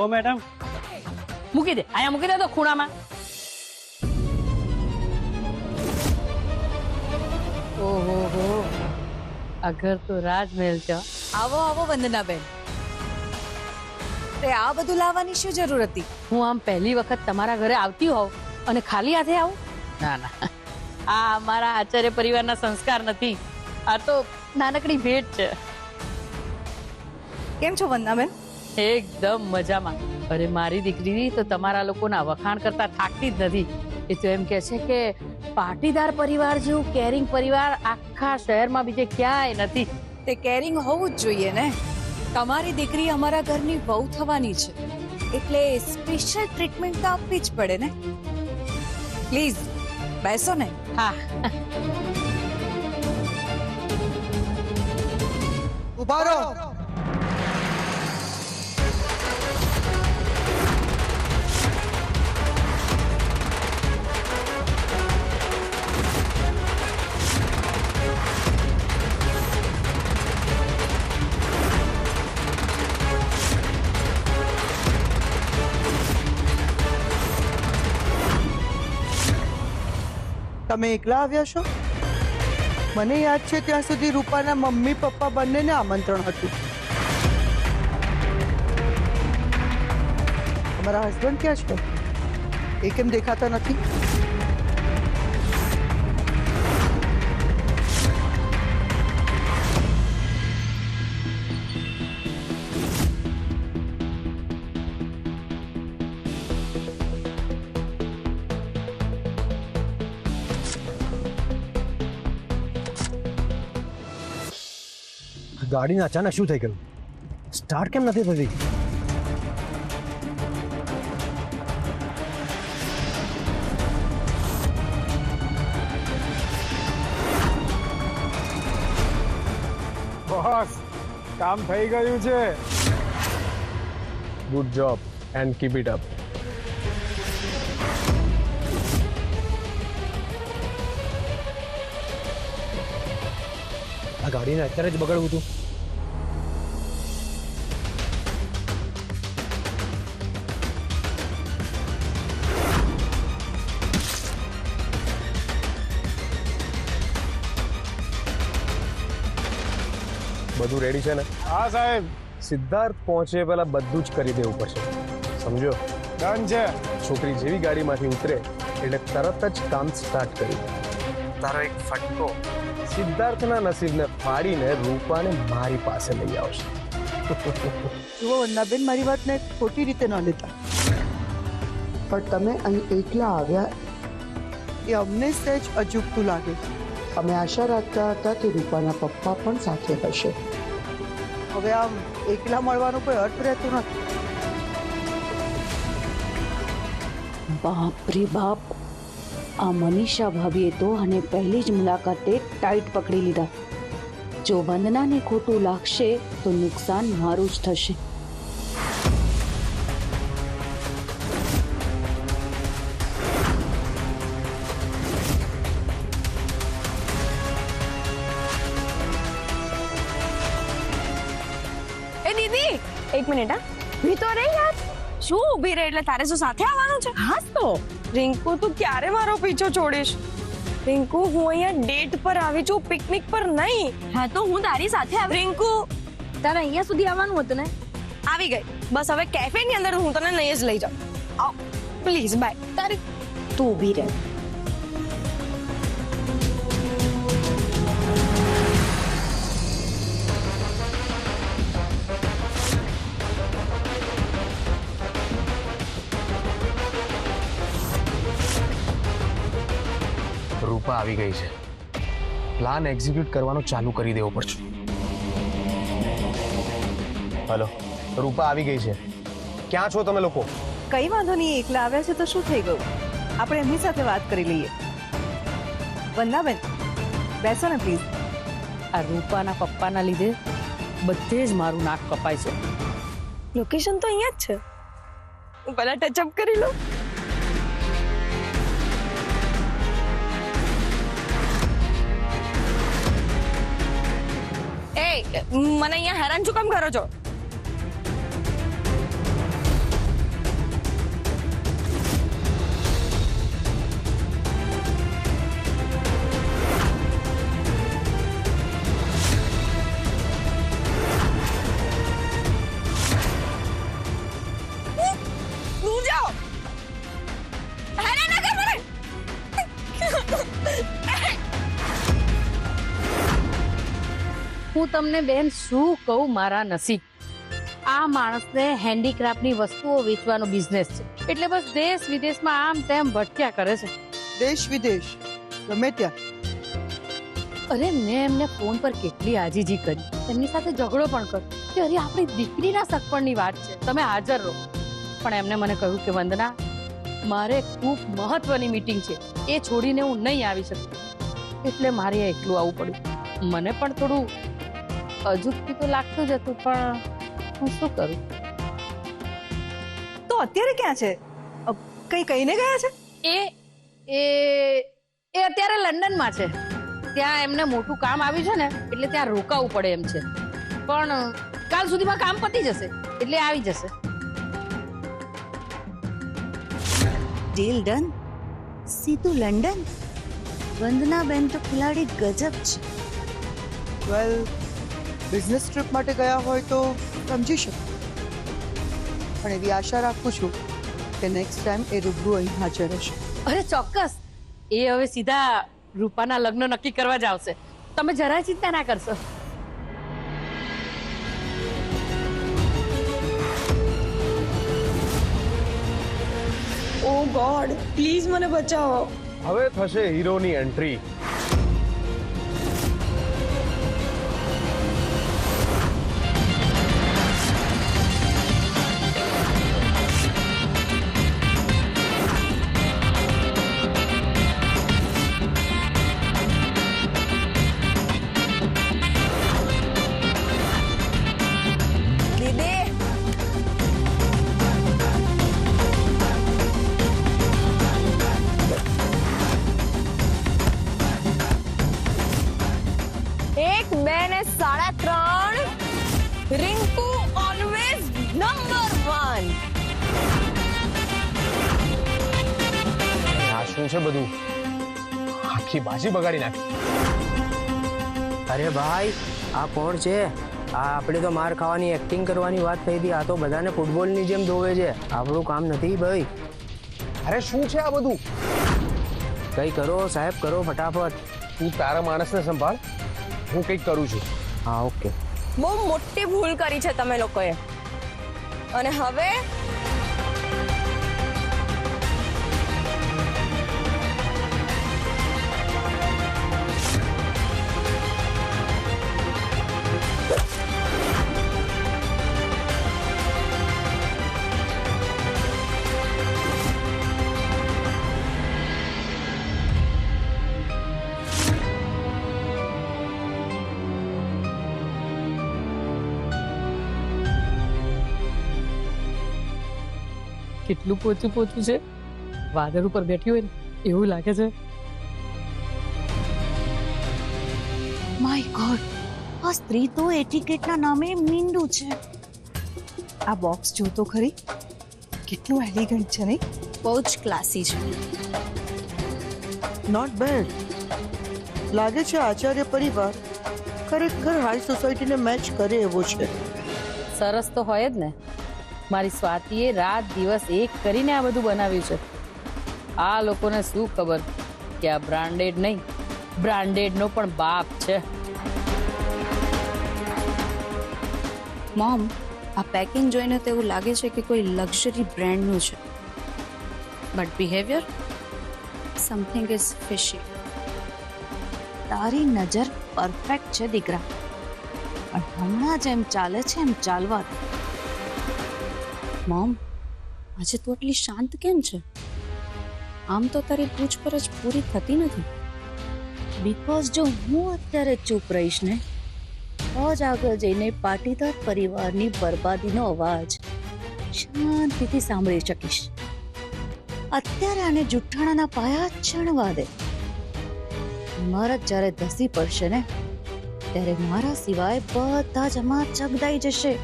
ઓ madam, મૂકી દે, અહીંયા મૂકી દે તો ખૂણામાં. ઓહો હો, આ ઘર તો રાજમહેલ છે. આવો આવો વંદનાબેન. તે આ બધું લાવવાની શું જરૂર હતી? હું આમ પહેલી વખત તમારા ઘરે આવતી હોઉં અને ખાલી હાથે આવું? ના ના, આ અમારા આચાર્ય પરિવારના સંસ્કાર નથી. આ તો નાનકડી ભેટ છે. કેમ છો વંદનાબેન? એકદમ મજામાં. અરે મારી દીકરી તો તમારા લોકોના વખાણ કરતા થાકતી જ નથી. એ તો એમ કે છે કે પાટીદાર પરિવાર જેવું કેરિંગ પરિવાર આખા શહેરમાં બીજે ક્યાંય નથી. તે કેરિંગ હોવું જ જોઈએ ને. તમારી દીકરી અમારા ઘરની વહુ થવાની છે, એટલે સ્પેશિયલ ટ્રીટમેન્ટ તો આપવી જ પડે ને. પ્લીઝ બેસો ને. હા, ઉભા રહો. તમે એકલા આવ્યા છો? મને યાદ છે ત્યાં સુધી રૂપાના મમ્મી પપ્પા બંનેને આમંત્રણ હતું. તમારા હસબન્ડ ક્યાં છે? એ કેમ દેખાતા નથી? ગાડીને અચાનક શું થઈ ગયું? સ્ટાર્ટ કેમ નથી થતી? બોસ, કામ થઈ ગયું છે. Good job and keep it up. આ ગાડીને અત્યારે જ બગડવું હતું. બધું રેડી છે ને? હા સાહેબ. સિદ્ધાર્થ પહોંચે પહેલા બધું જ કરી દેવું પડશે, સમજો? ડન છે. છોકરી જેવી ગાડીમાંથી ઉતરે એટલે તરત જ કામ સ્ટાર્ટ કરી. તારો એક ફટકો સિદ્ધાર્થના નસીબને ફાડીને રૂપાને મારી પાસે લઈ આવશે. જુઓ વંદનાબેન, મારી વાતને ખોટી રીતે ન લેતા, પણ તમે અહીં એકલા આવ્યા એ અમને સહેજ અજુગતું લાગે. અમે આશા રાખતા હતા કે રૂપાના પપ્પા પણ સાથે હશે. હવે આમ એકલા મળવાનો કોઈ અર્થ રહેતો નથી. બાપ રે બાપ, આ મનીષા ભાભીએ તો અને પહેલી જ મુલાકાતે ટાઈટ પકડી લીધા. જો વંદનાને ખોટું લાગશે તો નુકસાન મારું જ થશે. એ દીદી, એક મિનિટ. હા, ઊભી તો રે યાર. શું ઊભી રહે? એટલે તારે શું સાથે આવવાનું છે? હા તો રિંકુ, તું ક્યારે મારો પીછો છોડીશ? રિંકુ, હું અહીંયા ડેટ પર આવી છું, પિકનિક પર નહીં. હા તો હું તારી સાથે આવી. રિંકુ, તારે અહીંયા સુધી આવવાનું હતું ને? આવી ગઈ. બસ હવે કેફે ની અંદર હું તને નહીં જ લઈ જાઉં. આવ પ્લીઝ, બાય. તારી તું ઊભી રહે. રૂપા આવી ગઈ છે. પ્લાન એક્ઝિક્યુટ કરવાનો ચાલુ કરી દેવો પડશે. હલો, રૂપા આવી ગઈ છે. ક્યાં છો તમે લોકો? કઈ વાંધો નહીં, એકલા આવ્યા છે તો શું થઈ ગયું? આપણે એમની સાથે વાત કરી લઈએ. વંદનાબેન બેસો ને પ્લીઝ. આ રૂપાના પપ્પાના લીધે બધે જ મારું નાક કપાય છે. લોકેશન તો અહીંયા જ છે. હું પહેલા ટચઅપ કરી લઉં. મને અહીંયા હેરાન શું કામ કરો છો? હું તમને બેન શું કહું, મારા નસીબ. આ માણસને હેન્ડીક્રાફ્ટની વસ્તુઓ વેચવાનો બિઝનેસ છે, એટલે બસ દેશ વિદેશમાં આમ તેમ ભટક્યા કરે છે. દેશ વિદેશ ગમે ત્યાં. અરે મેં એમને ફોન પર કેટલી આજીજી કરી, એમની સાથે ઝઘડો પણ કર્યો કે અરે આપણી દીકરીના સગપણની વાત છે, તમે હાજર રહો. પણ એમને મને કહ્યું કે વંદના, મારે ખૂબ મહત્વની મીટિંગ છે, એ છોડીને હું નહીં આવી શકું, એટલે મારે એકલું આવવું પડ્યું. મને પણ થોડું અજુગતું તો લાગતું જ હતું, પણ હું શું કરું. તો અત્યારે ક્યાં છે? કઈ કહીને ગયા છે? એ એ એ અત્યારે લંડનમાં છે. ત્યાં એમને મોટું કામ આવ્યું છે ને, એટલે ત્યાં રોકાવું પડે એમ છે. પણ કાલ સુધીમાં કામ પતી જશે, એટલે આવી જશે. Deal done. સીધું લંડન. વંદના બેન તો ખિલાડી ગજબ છે. વેલ, બિઝનેસ ટ્રીપ માટે ગયા હોય તો સમજી શકું, પણ એવી આશા રાખું છું કે નેક્સ્ટ ટાઈમ એ રૂબરૂ અહીં હાજર હશે. અરે ચોક્કસ, એ હવે સીધા રૂપાના લગ્ન નક્કી કરવા જ આવશે. તમે જરાય ચિંતા ના કરશો. ઓ ગોડ, પ્લીઝ મને બચાવો. હવે થશે હીરોની એન્ટ્રી. Rinku always number 1. આ શું છે બધું? આખી બાજી બગાડી નાખી. અરે ભાઈ, આ કોણ છે? આ આપણે તો માર ખાવાની એક્ટિંગ કરવાની વાત થઈ હતી, આ તો બધાને ફૂટબોલની જેમ ધોવે છે. આપણું કામ નથી ભાઈ. અરે શું છે આ બધું? કઈ કરો સાહેબ, કરો ફટાફટ. તું તારા માણસને સંભાળ, હું કંઈક કરું છું. હા ઓકે. બહુ મોટી ભૂલ કરી છે તમે લોકોએ, અને હવે કેટલું પોચું પોચું છે, વાદળ ઉપર બેઠી હોય ને એવું લાગે છે. માય ગોડ, આ સ્ત્રી તો એટિકેટના નામે મીંડું છે. આ બોક્સ જો તો ખરી, કેટલું એલિગન્ટ છે નહીં? બહુ જ ક્લાસી છે. Not bad. લાગે છે આચાર્ય પરિવાર ખરેખર હાઈ સોસાયટીને મેચ કરે એવો છે. સરસ તો હોય જ ને. મારી સ્વાતિએ રાત દિવસ એક કરીને આ બધું બનાવ્યું છે. આ લોકોને શું ખબર કે આ બ્રાન્ડેડ નહીં, બ્રાન્ડેડનો પણ બાપ છે. મોમ, આ પેકિંગ જોઈને તો એવું લાગે છે કે કોઈ લક્ઝરી બ્રાન્ડનું છે, બટ બિહેવિયર સમથિંગ ઇઝ ફિશી. તારી નજર પરફેક્ટ છે દીકરા, પણ હમણાં જેમ ચાલે છે એમ ચાલવા દે. મોમ, આજે તું આટલી શાંત કેમ છે? આમ તો તારી પૂછપરછ પૂરી થતી નથી. બીકોઝ જો હું અત્યારે ચૂપ રહીશ ને, તો જ આગળ જઈને પાટીદાર પરિવારની બરબાદીનો અવાજ શાંતિથી સાંભળી શકીશ. અત્યારે આને જુઠ્ઠાણાના પાયા ચણવા દે. મારા જ્યારે ધસી પડશે ને, ત્યારે મારા સિવાય બધા જ અમાર ચગદાઈ જશે.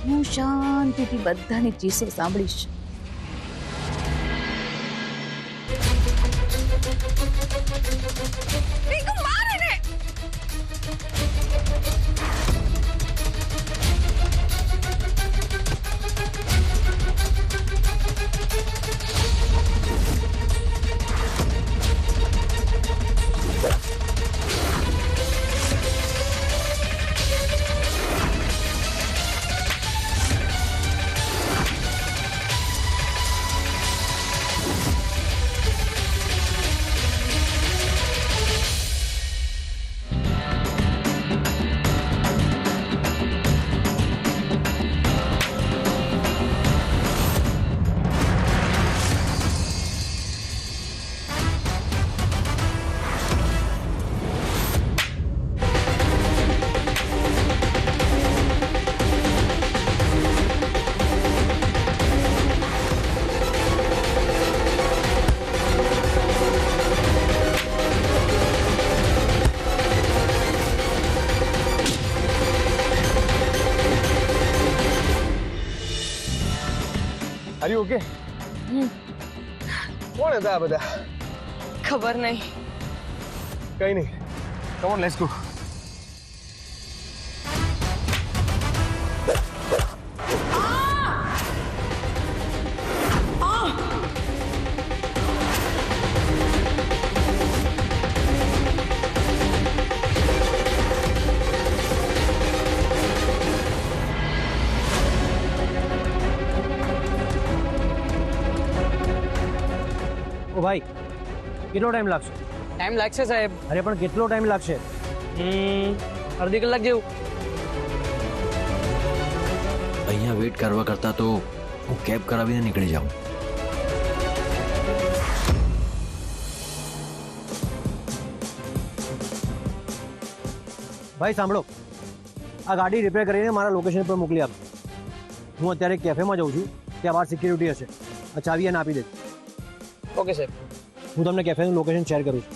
હું શાંતિથી બધાની ચીસો સાંભળીશ. રિંકુ માર એને. Are you okay? કોણ હતા આ બધા? ખબર નહીં. કઈ નહીં, કમ ઓન લેટ્સ ગો. ઓ ભાઈ, કેટલો ટાઈમ લાગશે? ટાઈમ લાગશે સાહેબ. અરે પણ કેટલો ટાઈમ લાગશે? અડધી કલાક જેવું. અહીંયા વેઇટ કરવા કરતા તો હું કેબ કરાવીને નીકળી જાઉં. ભાઈ સાંભળો, આ ગાડી રિપેર કરીને મારા લોકેશન પર મોકલી આપો. હું અત્યારે કેફેમાં જાઉં છું, ત્યાં બહાર સિક્યુરિટી હશે. આ ચાવી એને આપી દેજો. ઓકે સાહેબ. હું તમને કેફેનું લોકેશન શેર કરું છું,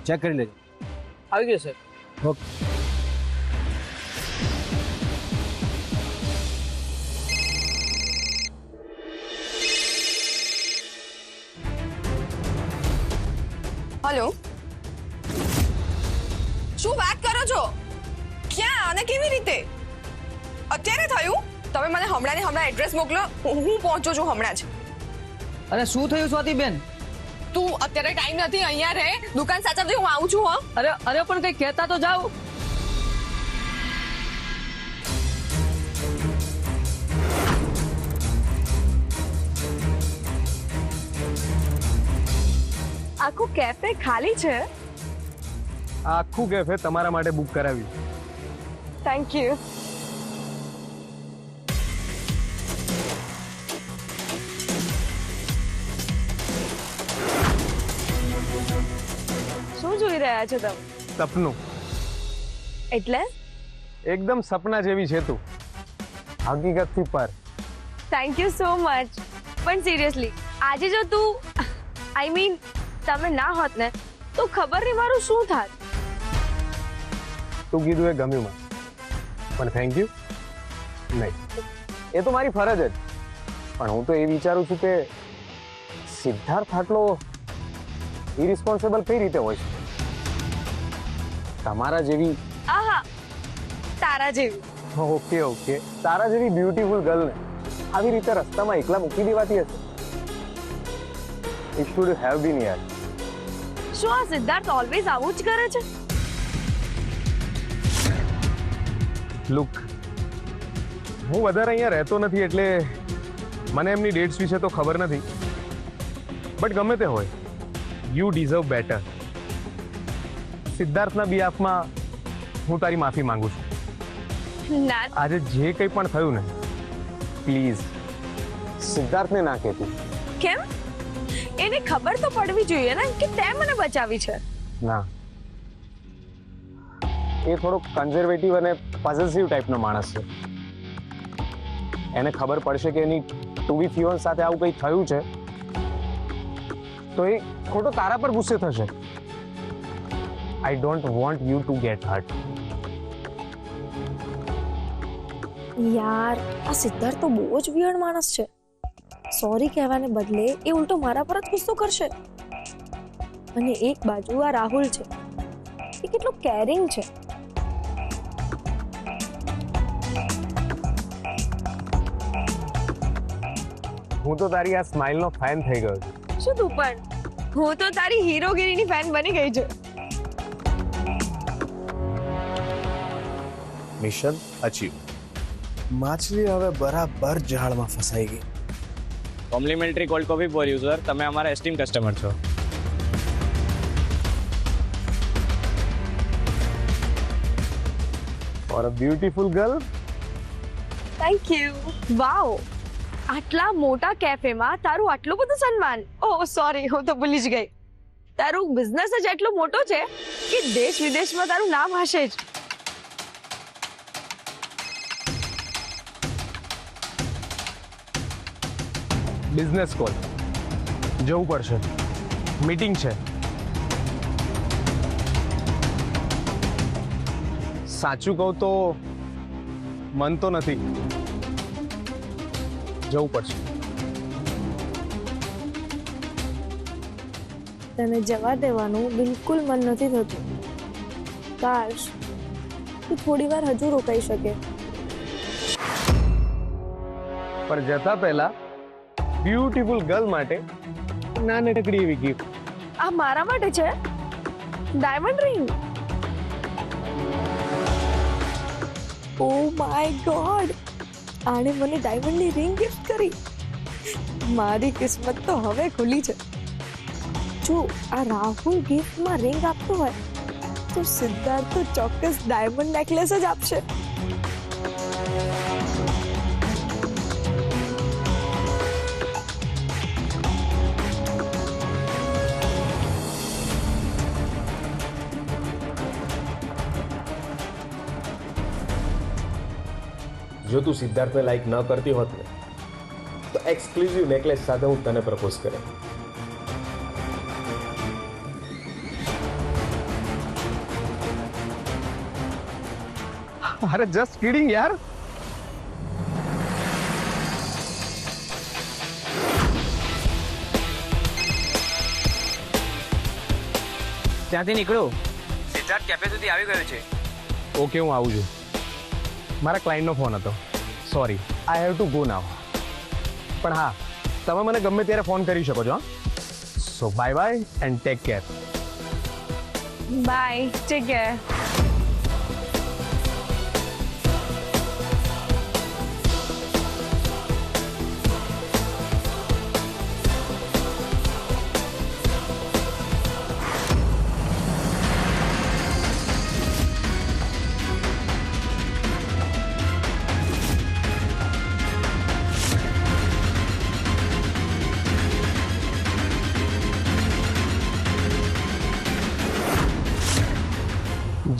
ચેક કરી લેજો. આવી ગયો સાહેબ. ઓકે. હેલો, શું વાત કરો છો? ક્યાં અને કેવી રીતે? અત્યારે થયું? તમે મને હમણાં એડ્રેસ મોકલો, હું પહોંચું છું હમણાં જ. અરે શું થયું સ્વાતિબેન? તું અત્યારે ટાઈમ નથી, અહીંયા રહે, દુકાન સાચવજે, હું આવું છું. હા, અરે પણ કઈ કહેતા તો જાઓ. આખું કેફે ખાલી છે. આ આખું કેફે તમારા માટે બુક કરાવ્યું. Thank you. શું જોઈ રહ્યા છો તમે? સપનું. એટલે એકદમ સપના જેવી છે તું, હકીકતથી પર. Thank you so much. પણ સિરિયસલી આજે જો તું આઈ મીન તમે ના હોત ને તો ખબર નહીં મારું શું થાત. તું કીધું એ ગમ્યું મને, પણ થેન્ક યુ નહીં, એ તો મારી ફરજ જ. પણ હું તો એ વિચારું છું કે સિદ્ધાર્થ આટલો ઇરિસ્પોન્સિબલ કઈ રીતે હોય છે? તમારા જેવી, આહા, તારા જેવી. ઓકે ઓકે, તારા જેવી બ્યુટીફુલ ગર્લને આવી રીતે રસ્તામાં એકલા મૂકી દેવાતી હશે? ઇટ શુડ હેવ બીન યાર. શું આ સિદ્ધાર્થ ઓલવેઝ આવું જ કરે છે? લુક, હું વધારે અહીંયા રહેતો નથી એટલે મને એમની ડેટ્સ વિશે તો ખબર નથી, બટ ગમે તે હોય, યુ ડિઝર્વ બેટર. સિદ્ધાર્થના બિહાફમાં હું તારી માફી માંગુ છું. ના, આજે જે કંઈ પણ થયું ને, પ્લીઝ સિદ્ધાર્થને ના કહેતી. કેમ? એને ખબર તો પડવી જોઈએ ને કે તે મને બચાવી છે. ના, એ થોડો કન્ઝર્વેટિવ અને પોઝેસિવ ટાઈપનો માણસ છે. એને ખબર પડશે કે એની ટુ બી ફિયોન્સ સાથે આવું કંઈ થયું છે તો એ ખોટો તારા પર ગુસ્સે થશે. I don't want you two gate hurt. યાર, આ સિદ્ધાર્થ તો બહુ જ વિયર્ડ માણસ છે. સોરી કહેવાને બદલે એ ઉલટો મારા પર જ ગુસ્સો કરશે. અને એક બાજુ આ રાહુલ છે, એ કેટલો કેરિંગ છે. હું તો તારી આ સ્માઇલનો ફેન થઈ ગયો છું. શું તું પણ? હું તો તારી હીરોગીરીની ફેન બની ગઈ છું. Mission achieve. માછલી હવે બરાબર જાળમાં ફસાઈ ગઈ. Complimentary cold coffee for you sir. તમે અમારા એસ્ટીમ કસ્ટમર છો. For a beautiful girl. Thank you. Wow, આટલા મોટા કેફેમાં તારું આટલું બધું સન્માન. ઓહ સોરી, હું તો ભૂલી જ ગઈ. તારું બિઝનેસ જ એટલો મોટો છે કે દેશ વિદેશમાં તારું નામ હશે જ. બિઝનેસ કોલ, જવું પડશે, મીટિંગ છે. સાચું કહું તો મન તો નથી, જવું પડશે. તને જવા દેવાનું બિલકુલ મન નથી થતું. કાશ તું થોડી વાર હજુ રોકાઈ શકે. પણ જતા પહેલા બ્યુટીફુલ ગર્લ માટે નાનકડી એવી ગિફ્ટ. આ મારા માટે છે? Diamond ring? Oh my God, આણે મને ડાયમંડની રિંગ ગિફ્ટ કરી. મારી કિસ્મત તો હવે ખુલી છે. જો આ રાહુલ ગિફ્ટમાં રિંગ આપતો હોય તો સિદ્ધાર્થ તો ચોક્કસ ડાયમંડ નેકલેસ જ આપશે. જો તું સિદ્ધાર્થને લાઈક ન કરતી હોત ને તો એક્સક્લુઝિવ નેકલેસ સાથે હું તને પ્રપોઝ કરે. અરે જસ્ટ કિડિંગ યાર. ત્યાંથી નીકળો, સિદ્ધાર્થ કેફે સુધી આવી ગયો છે. ઓકે, હું આવું છું. મારા ક્લાયન્ટનો ફોન હતો, sorry, I have to go now. પણ હા, તમે મને ગમે ત્યારે ફોન કરી શકો છો. So bye bye and take care. Bye, take care.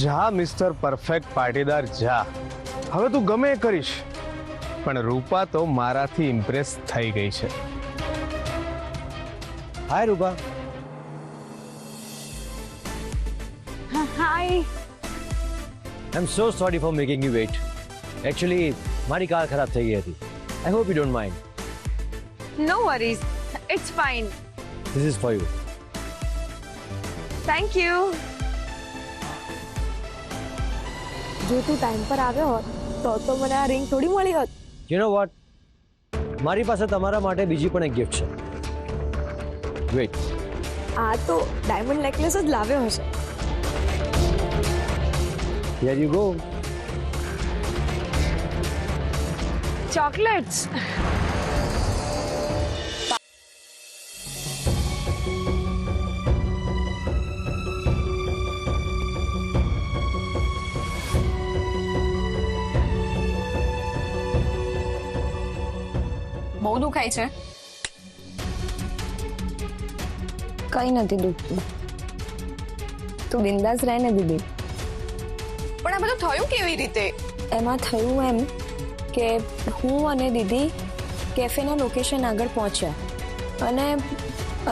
જા મિસ્ટર પરફેક્ટ પાટીદાર, જા. હવે તું ગમે એ કરીશ, પણ રૂપા તો મારાથી ઇમ્પ્રેસ થઈ ગઈ છે. Hi Rupa. Hi. I am so sorry for making you wait. Actually મારી કાર ખરાબ થઈ ગઈ હતી. I hope you don't mind. No worries, it's fine. This is for you. Thank you. જો તું ટાઈમ પર આવ્યો હોત તો મને આ રિંગ થોડી મળી હોત. યુ નો વોટ, મારી પાસે તમારા માટે બીજી પણ એક ગિફ્ટ છે. વેઇટ. આ તો ડાયમંડ નેકલેસ જ લાવ્યો હશે. Here you go. ચોકલેટ્સ. બહુ દુખાય છે? કઈ નથી દુખતું, તું બિંદાસ રહે ને દીદી. પણ આ બધું થયું કેવી રીતે? એમાં થયું એમ કે હું અને દીદી કેફેના લોકેશન આગળ પહોંચ્યા અને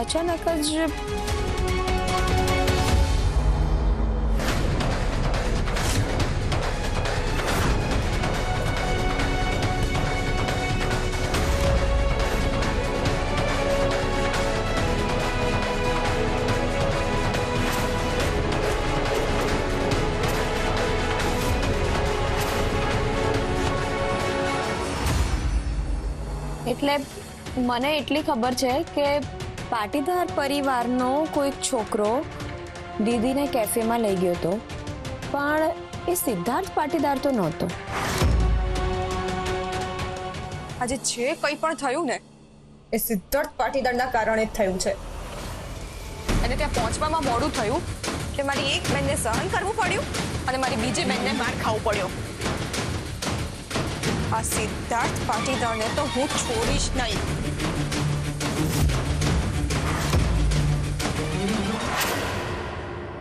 અચાનક જ એટલે મને એટલી ખબર છે કે પાટીદાર પરિવારનો કોઈક છોકરો દીદીને કેફેમાં લઈ ગયો હતો, પણ એ સિદ્ધાર્થ પાટીદાર તો નહોતો. આજે જે કંઈ પણ થયું ને એ સિદ્ધાર્થ પાટીદારના કારણે જ થયું છે. અને ત્યાં પહોંચવામાં મોડું થયું કે મારી એક બેનને સહન કરવું પડ્યું અને મારી બીજી બેનને માર ખાવું પડ્યો. આ સિદ્ધાર્થ પાટીદારને તો હું છોડીશ નહીં.